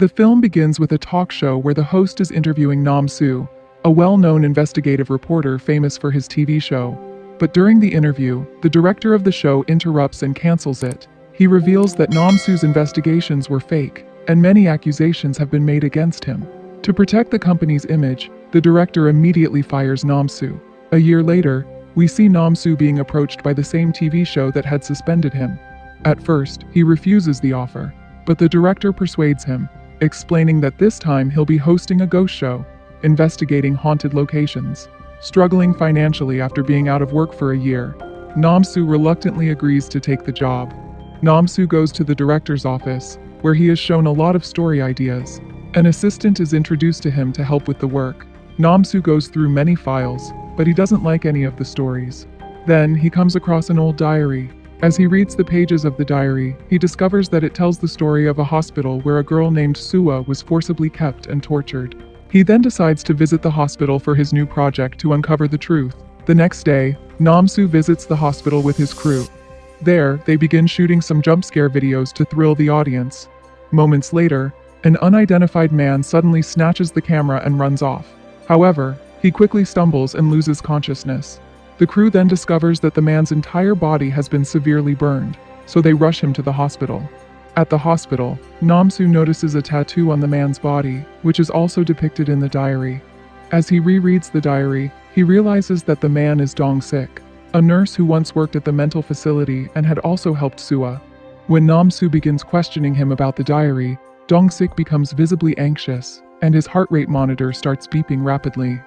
The film begins with a talk show where the host is interviewing Nam-soo, a well-known investigative reporter famous for his TV show. But during the interview, the director of the show interrupts and cancels it. He reveals that Nam-soo's investigations were fake, and many accusations have been made against him. To protect the company's image, the director immediately fires Nam-soo. A year later, we see Nam-soo being approached by the same TV show that had suspended him. At first, he refuses the offer, but the director persuades him, explaining that this time he'll be hosting a ghost show, investigating haunted locations. Struggling financially after being out of work for a year, Nam-soo reluctantly agrees to take the job. Nam-soo goes to the director's office, where he is shown a lot of story ideas. An assistant is introduced to him to help with the work. Nam-soo goes through many files, but he doesn't like any of the stories. Then, he comes across an old diary. As he reads the pages of the diary, he discovers that it tells the story of a hospital where a girl named Suwa was forcibly kept and tortured. He then decides to visit the hospital for his new project to uncover the truth. The next day, Nam-soo visits the hospital with his crew. There, they begin shooting some jump scare videos to thrill the audience. Moments later, an unidentified man suddenly snatches the camera and runs off. However, he quickly stumbles and loses consciousness. The crew then discovers that the man's entire body has been severely burned, so they rush him to the hospital. At the hospital, Nam-soo notices a tattoo on the man's body, which is also depicted in the diary. As he rereads the diary, he realizes that the man is Dong-sik, a nurse who once worked at the mental facility and had also helped Suwa. When Nam-soo begins questioning him about the diary, Dong-sik becomes visibly anxious, and his heart rate monitor starts beeping rapidly.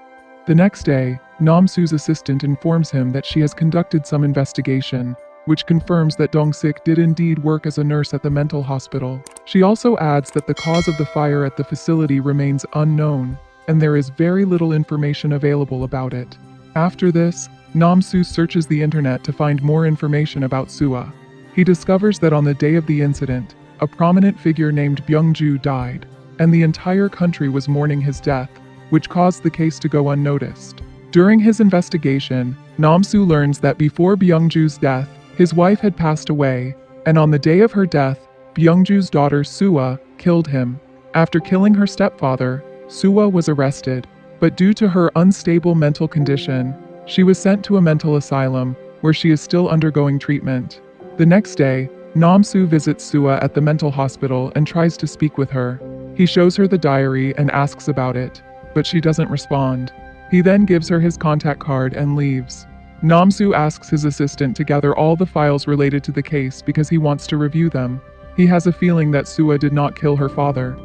The next day, Nam-soo's assistant informs him that she has conducted some investigation, which confirms that Dong-sik did indeed work as a nurse at the mental hospital. She also adds that the cause of the fire at the facility remains unknown, and there is very little information available about it. After this, Nam-soo searches the internet to find more information about Suwa. He discovers that on the day of the incident, a prominent figure named Byung-ju died, and the entire country was mourning his death, which caused the case to go unnoticed. During his investigation, Nam-soo learns that before Byung-ju's death, his wife had passed away, and on the day of her death, Byung-ju's daughter Suwa killed him. After killing her stepfather, Suwa was arrested, but due to her unstable mental condition, she was sent to a mental asylum, where she is still undergoing treatment. The next day, Nam-soo visits Suwa at the mental hospital and tries to speak with her. He shows her the diary and asks about it, but she doesn't respond. He then gives her his contact card and leaves. Nam-soo asks his assistant to gather all the files related to the case because he wants to review them. He has a feeling that Suwa did not kill her father.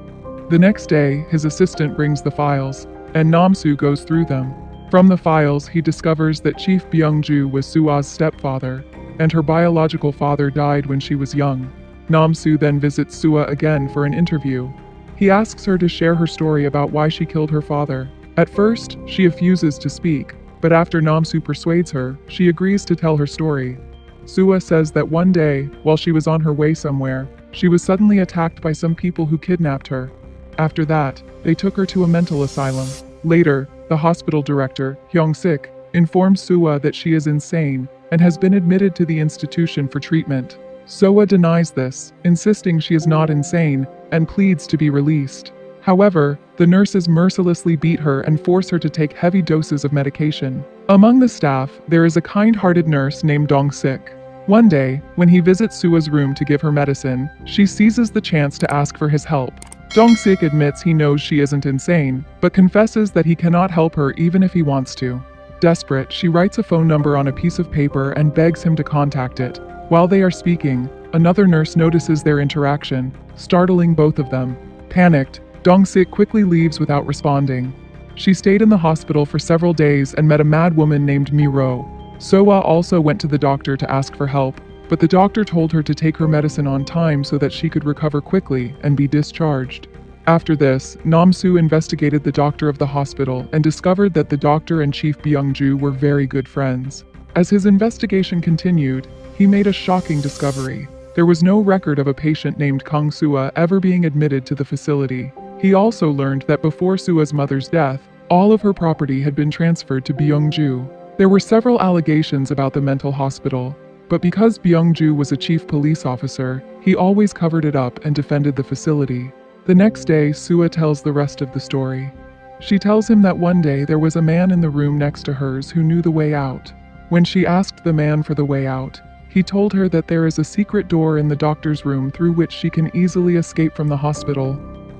The next day, his assistant brings the files, and Nam-soo goes through them. From the files, he discovers that Chief Byung-ju was Suwa's stepfather, and her biological father died when she was young. Nam-soo then visits Suwa again for an interview. He asks her to share her story about why she killed her father. At first, she refuses to speak, but after Nam-soo persuades her, she agrees to tell her story. Suwa says that one day, while she was on her way somewhere, she was suddenly attacked by some people who kidnapped her. After that, they took her to a mental asylum. Later, the hospital director, Hyung-sik, informs Suwa that she is insane and has been admitted to the institution for treatment. Suwa denies this, insisting she is not insane, and pleads to be released. However, the nurses mercilessly beat her and force her to take heavy doses of medication. Among the staff, there is a kind-hearted nurse named Dong-sik. One day, when he visits Suwa's room to give her medicine, she seizes the chance to ask for his help. Dong-sik admits he knows she isn't insane, but confesses that he cannot help her even if he wants to. Desperate, she writes a phone number on a piece of paper and begs him to contact it. While they are speaking, another nurse notices their interaction, startling both of them. Panicked, Dong-sik quickly leaves without responding. She stayed in the hospital for several days and met a mad woman named Mi-ro. Suwa also went to the doctor to ask for help, but the doctor told her to take her medicine on time so that she could recover quickly and be discharged. After this, Nam-soo investigated the doctor of the hospital and discovered that the doctor and Chief Byung-ju were very good friends. As his investigation continued, he made a shocking discovery. There was no record of a patient named Kang Suwa ever being admitted to the facility. He also learned that before Suwa's mother's death, all of her property had been transferred to Byung-ju. There were several allegations about the mental hospital, but because Byung-ju was a chief police officer, he always covered it up and defended the facility. The next day, Sua tells the rest of the story. She tells him that one day there was a man in the room next to hers who knew the way out. When she asked the man for the way out, he told her that there is a secret door in the doctor's room through which she can easily escape from the hospital,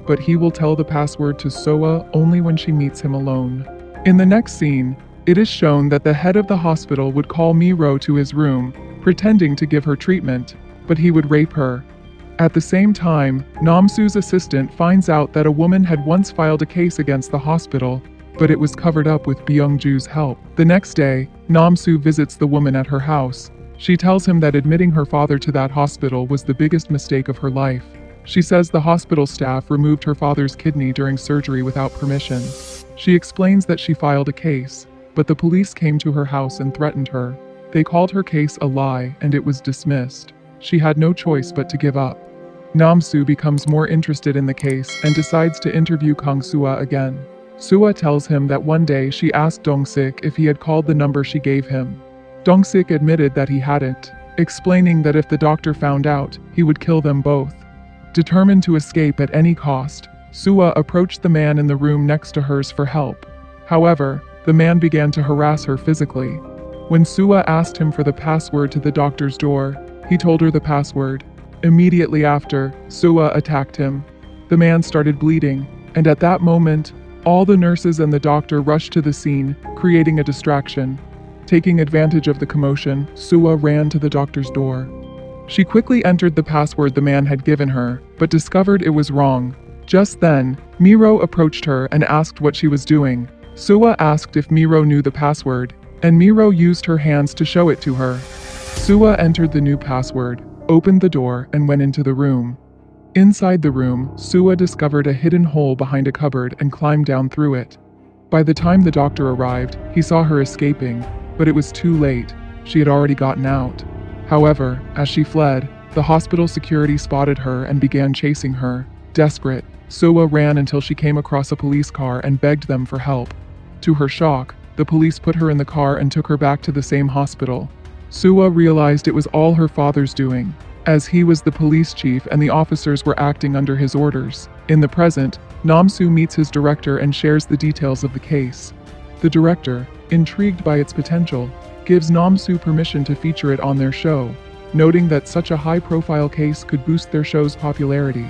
but he will tell the password to Sua only when she meets him alone. In the next scene, it is shown that the head of the hospital would call Miro to his room, pretending to give her treatment, but he would rape her. At the same time, Namsu's assistant finds out that a woman had once filed a case against the hospital, but it was covered up with Byung-ju's help. The next day, Namsu visits the woman at her house. She tells him that admitting her father to that hospital was the biggest mistake of her life. She says the hospital staff removed her father's kidney during surgery without permission. She explains that she filed a case, but the police came to her house and threatened her. They called her case a lie and it was dismissed. She had no choice but to give up. Namsu becomes more interested in the case and decides to interview Kang Sua again. Sua tells him that one day she asked Dong-sik if he had called the number she gave him. Dong-sik admitted that he hadn't, explaining that if the doctor found out, he would kill them both. Determined to escape at any cost, Sua approached the man in the room next to hers for help. However, the man began to harass her physically. When Sua asked him for the password to the doctor's door, he told her the password. Immediately after, Sua attacked him. The man started bleeding, and at that moment, all the nurses and the doctor rushed to the scene, creating a distraction. Taking advantage of the commotion, Sua ran to the doctor's door. She quickly entered the password the man had given her, but discovered it was wrong. Just then, Miro approached her and asked what she was doing. Sua asked if Miro knew the password, and Miro used her hands to show it to her. Sua entered the new password, opened the door, and went into the room. Inside the room, Sua discovered a hidden hole behind a cupboard and climbed down through it. By the time the doctor arrived, he saw her escaping, but it was too late. She had already gotten out. However, as she fled, the hospital security spotted her and began chasing her. Desperate, Sua ran until she came across a police car and begged them for help. To her shock, the police put her in the car and took her back to the same hospital. Sua realized it was all her father's doing, as he was the police chief and the officers were acting under his orders. In the present, Namsu meets his director and shares the details of the case. The director, intrigued by its potential, gives Namsu permission to feature it on their show, noting that such a high-profile case could boost their show's popularity.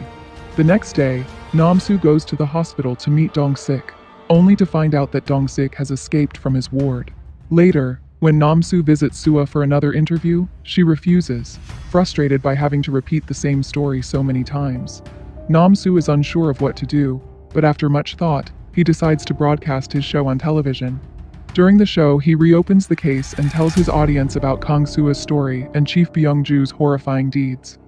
The next day, Namsu goes to the hospital to meet Dong-sik, only to find out that Dong-sik has escaped from his ward. Later, when Namsu visits Sua for another interview, she refuses, frustrated by having to repeat the same story so many times. Namsu is unsure of what to do, but after much thought, he decides to broadcast his show on television. During the show, he reopens the case and tells his audience about Kang Sua's story and Chief Byung-ju's horrifying deeds.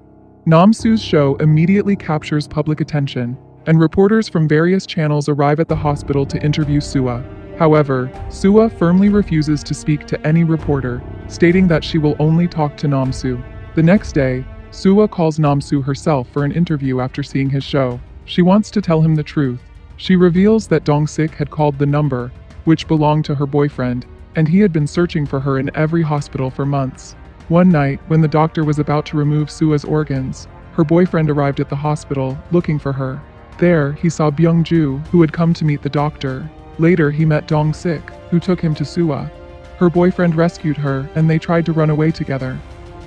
Namsu's show immediately captures public attention, and reporters from various channels arrive at the hospital to interview Sua. However, Sua firmly refuses to speak to any reporter, stating that she will only talk to Namsu. The next day, Sua calls Namsu herself for an interview after seeing his show. She wants to tell him the truth. She reveals that Dong-sik had called the number, which belonged to her boyfriend, and he had been searching for her in every hospital for months. One night, when the doctor was about to remove Sua's organs, her boyfriend arrived at the hospital, looking for her. There, he saw Byung-ju, who had come to meet the doctor. Later, he met Dong-sik, who took him to Sua. Her boyfriend rescued her, and they tried to run away together.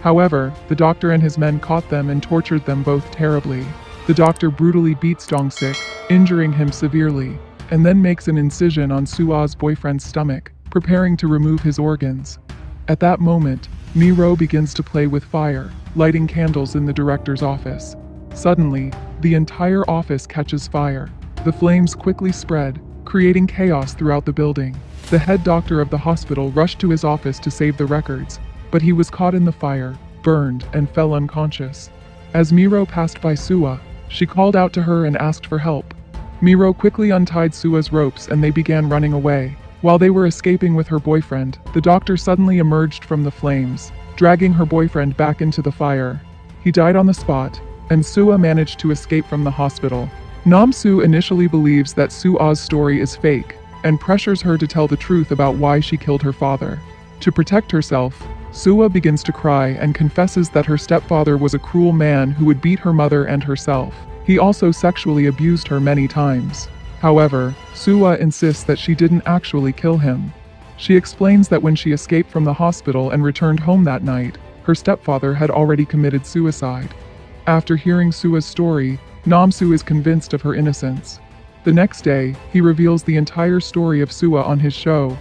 However, the doctor and his men caught them and tortured them both terribly. The doctor brutally beats Dong-sik, injuring him severely, and then makes an incision on Sua's boyfriend's stomach, preparing to remove his organs. At that moment, Miro begins to play with fire, lighting candles in the director's office. Suddenly, the entire office catches fire. The flames quickly spread, creating chaos throughout the building. The head doctor of the hospital rushed to his office to save the records, but he was caught in the fire, burned, and fell unconscious. As Miro passed by Sua, she called out to her and asked for help. Miro quickly untied Sua's ropes and they began running away. While they were escaping with her boyfriend, the doctor suddenly emerged from the flames, dragging her boyfriend back into the fire. He died on the spot, and Sua managed to escape from the hospital. Namsu initially believes that Sua's story is fake, and pressures her to tell the truth about why she killed her father. To protect herself, Sua begins to cry and confesses that her stepfather was a cruel man who would beat her mother and herself. He also sexually abused her many times. However, Sua insists that she didn't actually kill him. She explains that when she escaped from the hospital and returned home that night, her stepfather had already committed suicide. After hearing Sua's story, Namsu is convinced of her innocence. The next day, he reveals the entire story of Sua on his show.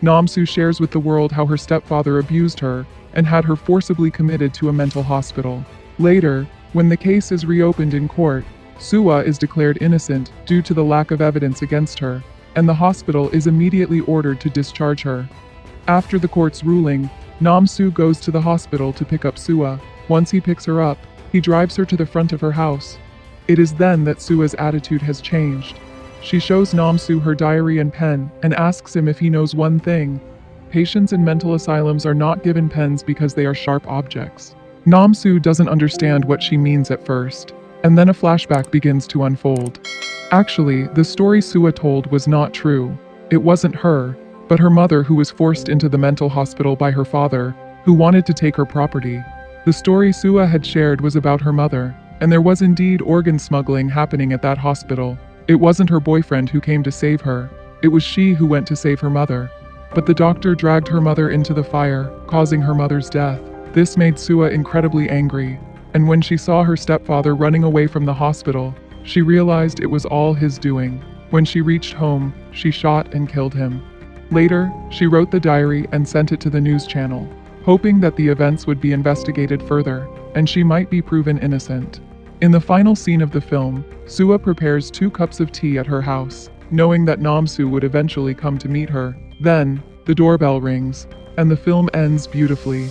Namsu shares with the world how her stepfather abused her and had her forcibly committed to a mental hospital. Later, when the case is reopened in court, Sua is declared innocent due to the lack of evidence against her, and the hospital is immediately ordered to discharge her. After the court's ruling, Namsu goes to the hospital to pick up Sua. Once he picks her up, he drives her to the front of her house. It is then that Sua's attitude has changed. She shows Namsu her diary and pen and asks him if he knows one thing. Patients in mental asylums are not given pens because they are sharp objects. Namsu doesn't understand what she means at first, and then a flashback begins to unfold. Actually, the story Sua told was not true. It wasn't her, but her mother who was forced into the mental hospital by her father, who wanted to take her property. The story Sua had shared was about her mother, and there was indeed organ smuggling happening at that hospital. It wasn't her boyfriend who came to save her, it was she who went to save her mother. But the doctor dragged her mother into the fire, causing her mother's death. This made Sua incredibly angry, and when she saw her stepfather running away from the hospital, she realized it was all his doing. When she reached home, she shot and killed him. Later, she wrote the diary and sent it to the news channel, hoping that the events would be investigated further, and she might be proven innocent. In the final scene of the film, Sua prepares 2 cups of tea at her house, knowing that Namsu would eventually come to meet her. Then, the doorbell rings, and the film ends beautifully.